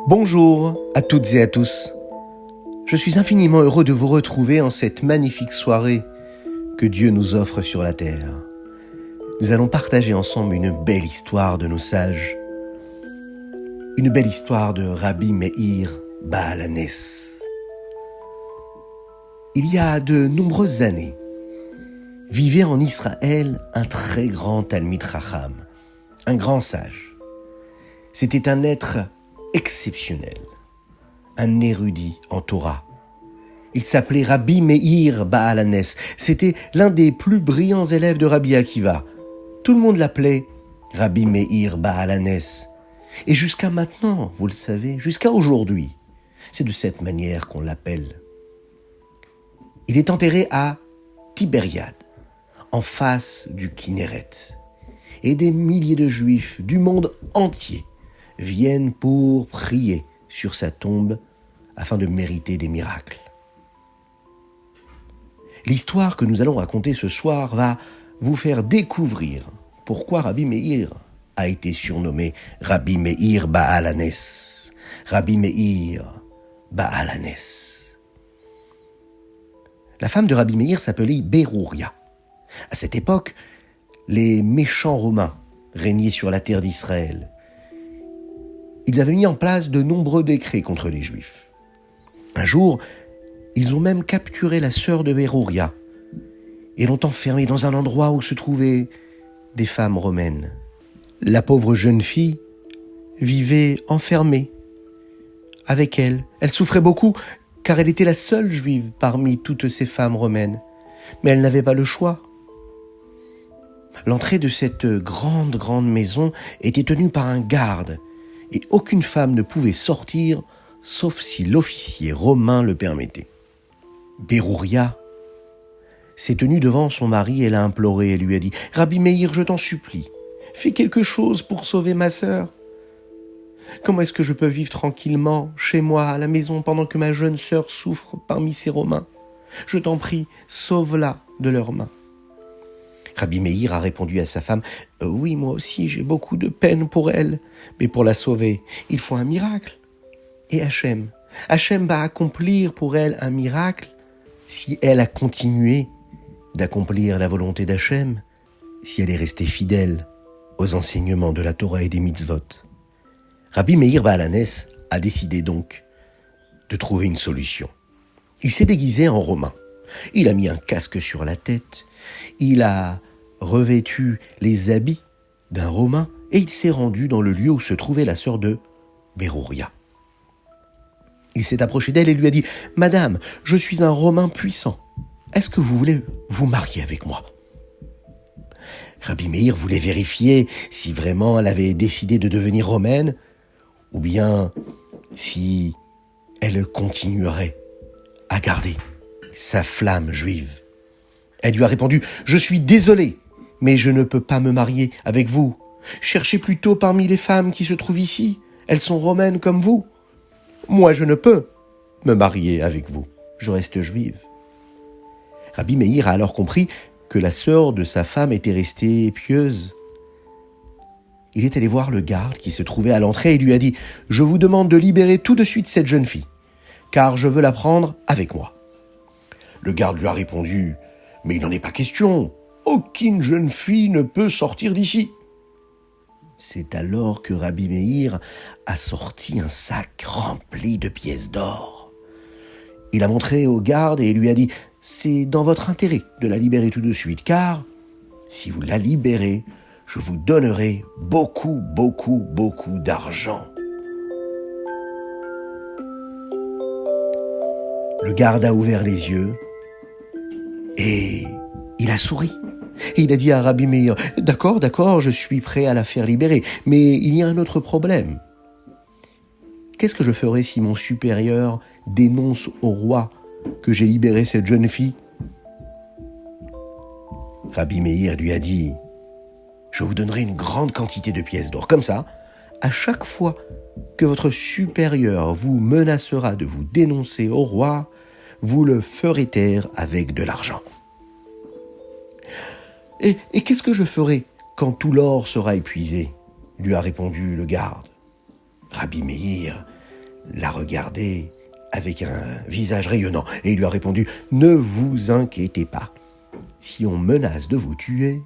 Bonjour à toutes et à tous. Je suis infiniment heureux de vous retrouver en cette magnifique soirée que Dieu nous offre sur la terre. Nous allons partager ensemble une belle histoire de nos sages. Une belle histoire de Rabbi Meir Baal HaNes. Il y a de nombreuses années, vivait en Israël un très grand Talmid Chacham, un grand sage. C'était un être exceptionnel, un érudit en Torah. Il s'appelait Rabbi Meir Baal HaNes. C'était l'un des plus brillants élèves de Rabbi Akiva. Tout le monde l'appelait Rabbi Meir Baal HaNes. Et jusqu'à maintenant, vous le savez, jusqu'à aujourd'hui, c'est de cette manière qu'on l'appelle. Il est enterré à Tibériade, en face du Kinneret. Et des milliers de Juifs du monde entier viennent pour prier sur sa tombe afin de mériter des miracles. L'histoire que nous allons raconter ce soir va vous faire découvrir pourquoi Rabbi Meir a été surnommé Rabbi Meir Baal HaNes. Rabbi Meir Baal HaNes. La femme de Rabbi Meir s'appelait Berouria. À cette époque, les méchants romains régnaient sur la terre d'Israël. Ils avaient mis en place de nombreux décrets contre les Juifs. Un jour, ils ont même capturé la sœur de Berouria et l'ont enfermée dans un endroit où se trouvaient des femmes romaines. La pauvre jeune fille vivait enfermée avec elle. Elle souffrait beaucoup car elle était la seule juive parmi toutes ces femmes romaines. Mais elle n'avait pas le choix. L'entrée de cette grande maison était tenue par un garde et aucune femme ne pouvait sortir sauf si l'officier romain le permettait. Berouria s'est tenue devant son mari et l'a imploré et lui a dit « Rabbi Meir, je t'en supplie, fais quelque chose pour sauver ma sœur. Comment est-ce que je peux vivre tranquillement chez moi à la maison pendant que ma jeune sœur souffre parmi ces Romains? Je t'en prie, sauve-la de leurs mains. » Rabbi Meir a répondu à sa femme « Oui, moi aussi, j'ai beaucoup de peine pour elle, mais pour la sauver, il faut un miracle. Et Hachem va accomplir pour elle un miracle si elle a continué d'accomplir la volonté d'Hachem, si elle est restée fidèle aux enseignements de la Torah et des mitzvot. » Rabbi Meir Baal HaNes a décidé donc de trouver une solution. Il s'est déguisé en romain. Il a mis un casque sur la tête, il a revêtu les habits d'un romain et il s'est rendu dans le lieu où se trouvait la sœur de Berouria. Il s'est approché d'elle et lui a dit « Madame, je suis un romain puissant. Est-ce que vous voulez vous marier avec moi ?» Rabbi Meir voulait vérifier si vraiment elle avait décidé de devenir romaine ou bien si elle continuerait à garder sa flamme juive. Elle lui a répondu « Je suis désolé, mais je ne peux pas me marier avec vous. Cherchez plutôt parmi les femmes qui se trouvent ici. Elles sont romaines comme vous. Moi, je ne peux me marier avec vous. Je reste juive. » Rabbi Meir a alors compris que la sœur de sa femme était restée pieuse. Il est allé voir le garde qui se trouvait à l'entrée et lui a dit « Je vous demande de libérer tout de suite cette jeune fille, car je veux la prendre avec moi. » Le garde lui a répondu « Mais il n'en est pas question. Aucune jeune fille ne peut sortir d'ici. » C'est alors que Rabbi Meir a sorti un sac rempli de pièces d'or. Il a montré au garde et lui a dit « C'est dans votre intérêt de la libérer tout de suite, car si vous la libérez, je vous donnerai beaucoup d'argent. » Le garde a ouvert les yeux et il a souri. Et il a dit à Rabbi Meir « D'accord, je suis prêt à la faire libérer, mais il y a un autre problème. Qu'est-ce que je ferai si mon supérieur dénonce au roi que j'ai libéré cette jeune fille ?» Rabbi Meir lui a dit « Je vous donnerai une grande quantité de pièces d'or. Comme ça, à chaque fois que votre supérieur vous menacera de vous dénoncer au roi, vous le ferez taire avec de l'argent. » Et qu'est-ce que je ferai quand tout l'or sera épuisé ? Lui a répondu le garde. Rabbi Meir l'a regardé avec un visage rayonnant et il lui a répondu « Ne vous inquiétez pas. Si on menace de vous tuer,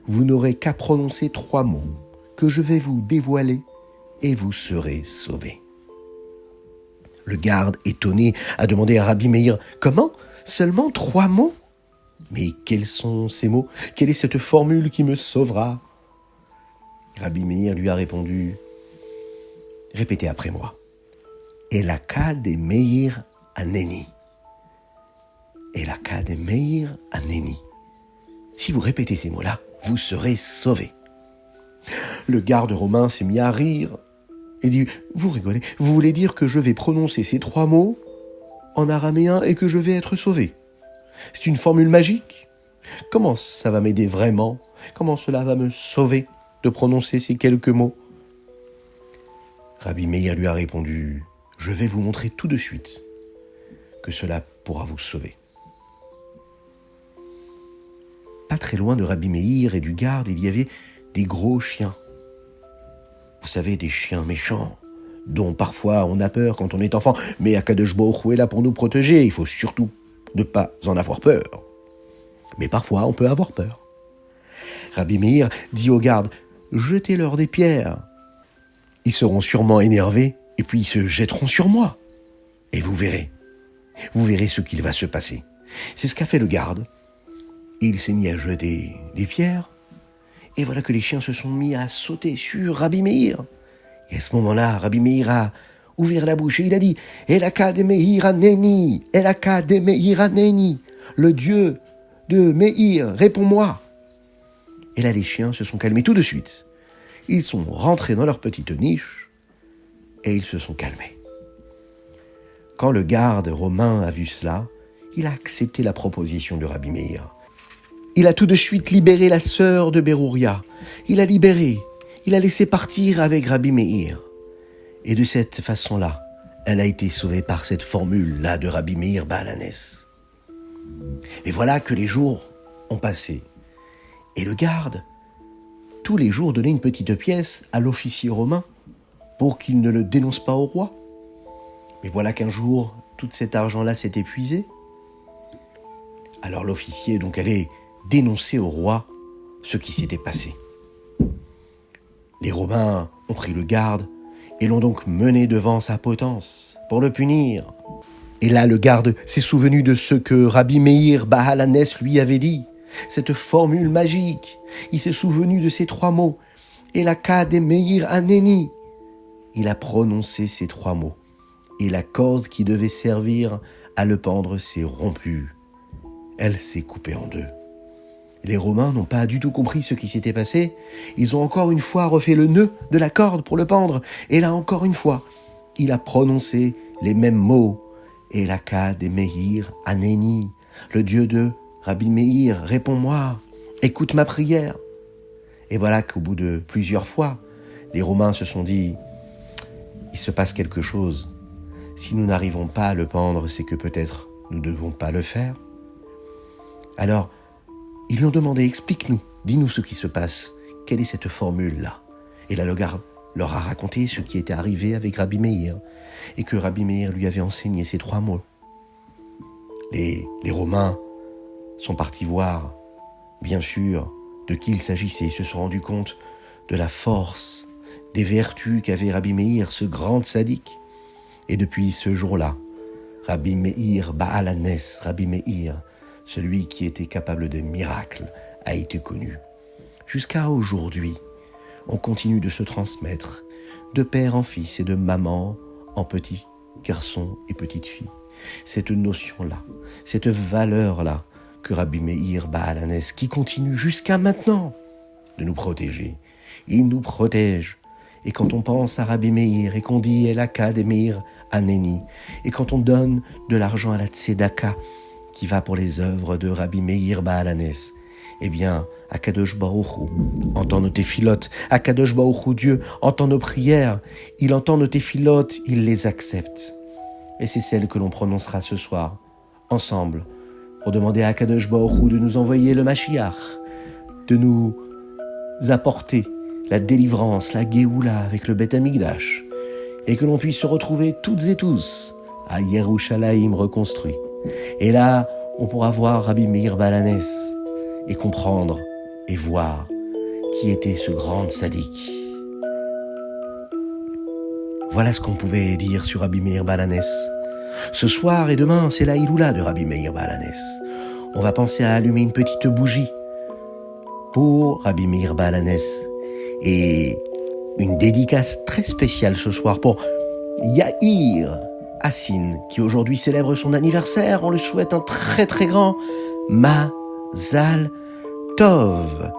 vous n'aurez qu'à prononcer 3 mots que je vais vous dévoiler et vous serez sauvés. » Le garde, étonné, a demandé à Rabbi Meir « Comment ? Seulement 3 mots ? Mais quels sont ces mots ? Quelle est cette formule qui me sauvera ?» Rabbi Meir lui a répondu « Répétez après moi. Elaka de Meir Aneni. Elaka de Meir Aneni. Si vous répétez ces mots-là, vous serez sauvés. » Le garde romain s'est mis à rire et dit « Vous rigolez, vous voulez dire que je vais prononcer ces 3 mots en araméen et que je vais être sauvé? C'est une formule magique? Comment ça va m'aider vraiment? Comment cela va me sauver de prononcer ces quelques mots ?» Rabbi Meir lui a répondu « Je vais vous montrer tout de suite que cela pourra vous sauver. » Pas très loin de Rabbi Meir et du garde, il y avait des gros chiens. Vous savez, des chiens méchants, dont parfois on a peur quand on est enfant, mais Akadosh Baruch Hu est là pour nous protéger, il faut surtout ne pas en avoir peur. Mais parfois on peut avoir peur. Rabbi Meir dit aux gardes « Jetez-leur des pierres. Ils seront sûrement énervés et puis ils se jetteront sur moi. Et vous verrez ce qu'il va se passer. » C'est ce qu'a fait le garde. Il s'est mis à jeter des pierres. Et voilà que les chiens se sont mis à sauter sur Rabbi Meir. Et à ce moment-là, Rabbi Meir a ouvert la bouche et il a dit « Elaka de Meir Aneni, Elaka de Meir Aneni, le Dieu de Meir, réponds-moi » Et là, les chiens se sont calmés tout de suite. Ils sont rentrés dans leur petite niche et ils se sont calmés. Quand le garde romain a vu cela, il a accepté la proposition de Rabbi Meir. Il a tout de suite libéré la sœur de Berouria. Il a laissé partir avec Rabbi Meir. Et de cette façon-là, elle a été sauvée par cette formule-là de Rabbi Meir Baal HaNes. Et voilà que les jours ont passé. Et le garde, tous les jours, donnait une petite pièce à l'officier romain pour qu'il ne le dénonce pas au roi. Mais voilà qu'un jour, tout cet argent-là s'est épuisé. Alors l'officier donc allait dénoncer au roi ce qui s'était passé. Les Romains ont pris le garde et l'ont donc mené devant sa potence pour le punir. Et là, le garde s'est souvenu de ce que Rabbi Meir Baal HaNes lui avait dit, cette formule magique. Il s'est souvenu de ces 3 mots. Elaka de Meir Aneni. Il a prononcé ces 3 mots. Et la corde qui devait servir à le pendre s'est rompue. Elle s'est coupée en 2. Les Romains n'ont pas du tout compris ce qui s'était passé. Ils ont encore une fois refait le nœud de la corde pour le pendre. Et là, encore une fois, il a prononcé les mêmes mots. Elaka de Meir Aneni, le Dieu de Rabbi Meir, réponds-moi, écoute ma prière. Et voilà qu'au bout de plusieurs fois, les Romains se sont dit, il se passe quelque chose. Si nous n'arrivons pas à le pendre, c'est que peut-être nous ne devons pas le faire. Alors, ils lui ont demandé, explique-nous, dis-nous ce qui se passe. Quelle est cette formule-là? Et là, le garde leur a raconté ce qui était arrivé avec Rabbi Meir et que Rabbi Meir lui avait enseigné ces 3 mots. Les Romains sont partis voir, bien sûr, de qui il s'agissait. Ils se sont rendus compte de la force, des vertus qu'avait Rabbi Meir, ce grand sadique. Et depuis ce jour-là, Rabbi Meir Baal HaNes, Rabbi Meir, celui qui était capable de miracles, a été connu. Jusqu'à aujourd'hui, on continue de se transmettre de père en fils et de maman en petits garçons et petites filles. Cette notion-là, cette valeur-là que Rabbi Meir Baal HaNes, qui continue jusqu'à maintenant de nous protéger. Il nous protège. Et quand on pense à Rabbi Meir et qu'on dit Elaka de Meir Aneni, et quand on donne de l'argent à la tzedaka qui va pour les œuvres de Rabbi Meir Baal HaNes, eh bien, Akadosh Baruch Hu entend nos téphilotes. Akadosh Baruch Hu, Dieu, entend nos prières. Il entend nos téphilotes, il les accepte. Et c'est celle que l'on prononcera ce soir, ensemble, pour demander à Akadosh Baruch Hu de nous envoyer le Mashiach, de nous apporter la délivrance, la Géoula avec le Beth Amikdash. et que l'on puisse se retrouver toutes et tous à Yerushalayim reconstruit. Et là, on pourra voir Rabbi Meir Balanès et comprendre et voir qui était ce grand sadique. Voilà ce qu'on pouvait dire sur Rabbi Meir Balanès. Ce soir et demain, c'est la Hiloula de Rabbi Meir Balanès. On va penser à allumer une petite bougie pour Rabbi Meir Balanès. Et une dédicace très spéciale ce soir pour Yair Hassin, qui aujourd'hui célèbre son anniversaire. On lui souhaite un très très grand Mazal Tov.